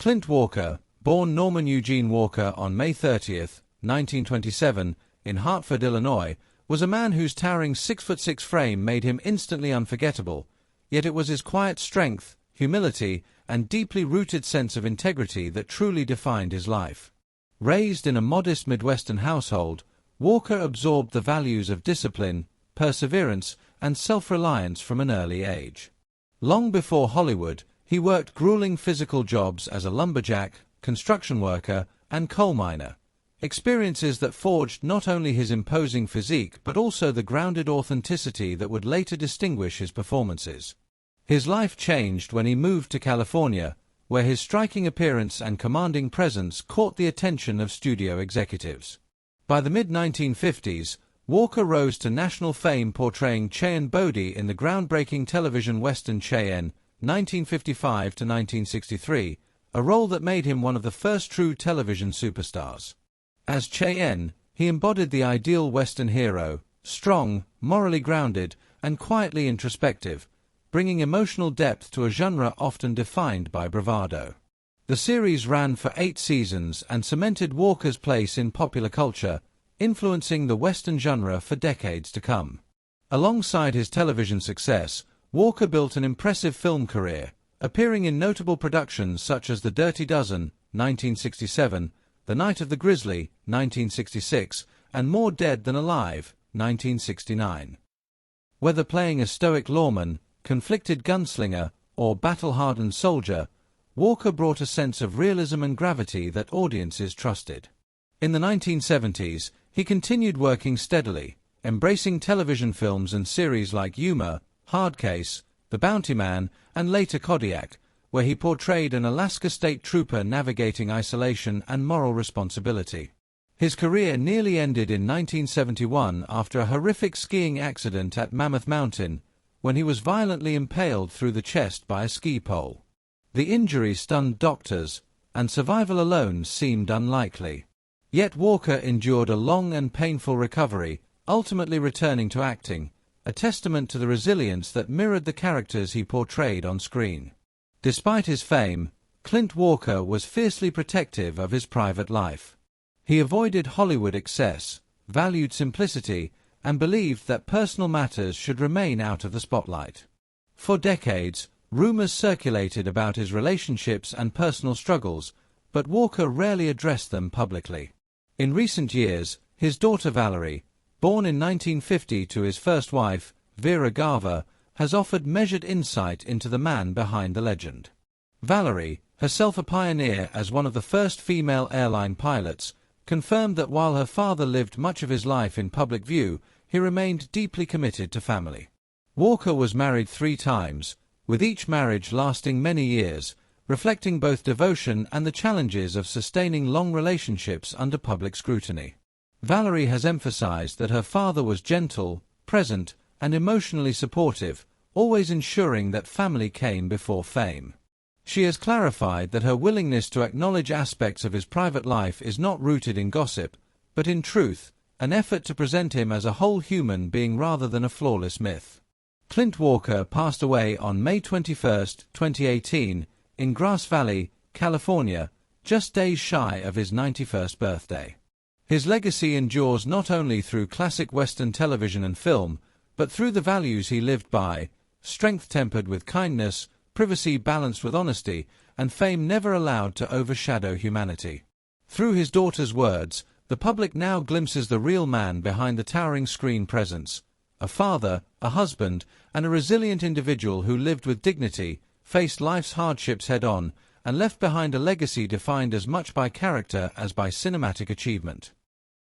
Clint Walker, born Norman Eugene Walker on May 30, 1927, in Hartford, Illinois, was a man whose towering 6'6" frame made him instantly unforgettable, yet it was his quiet strength, humility, and deeply rooted sense of integrity that truly defined his life. Raised in a modest Midwestern household, Walker absorbed the values of discipline, perseverance, and self-reliance from an early age. Long before Hollywood, he worked grueling physical jobs as a lumberjack, construction worker, and coal miner, experiences that forged not only his imposing physique but also the grounded authenticity that would later distinguish his performances. His life changed when he moved to California, where his striking appearance and commanding presence caught the attention of studio executives. By the mid-1950s, Walker rose to national fame portraying Cheyenne Bodie in the groundbreaking television western Cheyenne, 1955 to 1963, a role that made him one of the first true television superstars. As Cheyenne, he embodied the ideal western hero, strong, morally grounded, and quietly introspective, bringing emotional depth to a genre often defined by bravado. The series ran for 8 seasons and cemented Walker's place in popular culture, influencing the western genre for decades to come. Alongside his television success, Walker built an impressive film career, appearing in notable productions such as The Dirty Dozen, 1967, The Night of the Grizzly, 1966, and More Dead Than Alive, 1969. Whether playing a stoic lawman, conflicted gunslinger, or battle-hardened soldier, Walker brought a sense of realism and gravity that audiences trusted. In the 1970s, he continued working steadily, embracing television films and series like Yuma, Hard Case, The Bounty Man, and later Kodiak, where he portrayed an Alaska State Trooper navigating isolation and moral responsibility. His career nearly ended in 1971 after a horrific skiing accident at Mammoth Mountain, when he was violently impaled through the chest by a ski pole. The injury stunned doctors, and survival alone seemed unlikely. Yet Walker endured a long and painful recovery, ultimately returning to acting, a testament to the resilience that mirrored the characters he portrayed on screen. Despite his fame, Clint Walker was fiercely protective of his private life. He avoided Hollywood excess, valued simplicity, and believed that personal matters should remain out of the spotlight. For decades, rumors circulated about his relationships and personal struggles, but Walker rarely addressed them publicly. In recent years, his daughter Valerie, born in 1950 to his first wife, Vera Garver, has offered measured insight into the man behind the legend. Valerie, herself a pioneer as one of the first female airline pilots, confirmed that while her father lived much of his life in public view, he remained deeply committed to family. Walker was married 3 times, with each marriage lasting many years, reflecting both devotion and the challenges of sustaining long relationships under public scrutiny. Valerie has emphasized that her father was gentle, present, and emotionally supportive, always ensuring that family came before fame. She has clarified that her willingness to acknowledge aspects of his private life is not rooted in gossip, but in truth, an effort to present him as a whole human being rather than a flawless myth. Clint Walker passed away on May 21, 2018, in Grass Valley, California, just days shy of his 91st birthday. His legacy endures not only through classic Western television and film, but through the values he lived by: strength tempered with kindness, privacy balanced with honesty, and fame never allowed to overshadow humanity. Through his daughter's words, the public now glimpses the real man behind the towering screen presence: a father, a husband, and a resilient individual who lived with dignity, faced life's hardships head-on, and left behind a legacy defined as much by character as by cinematic achievement.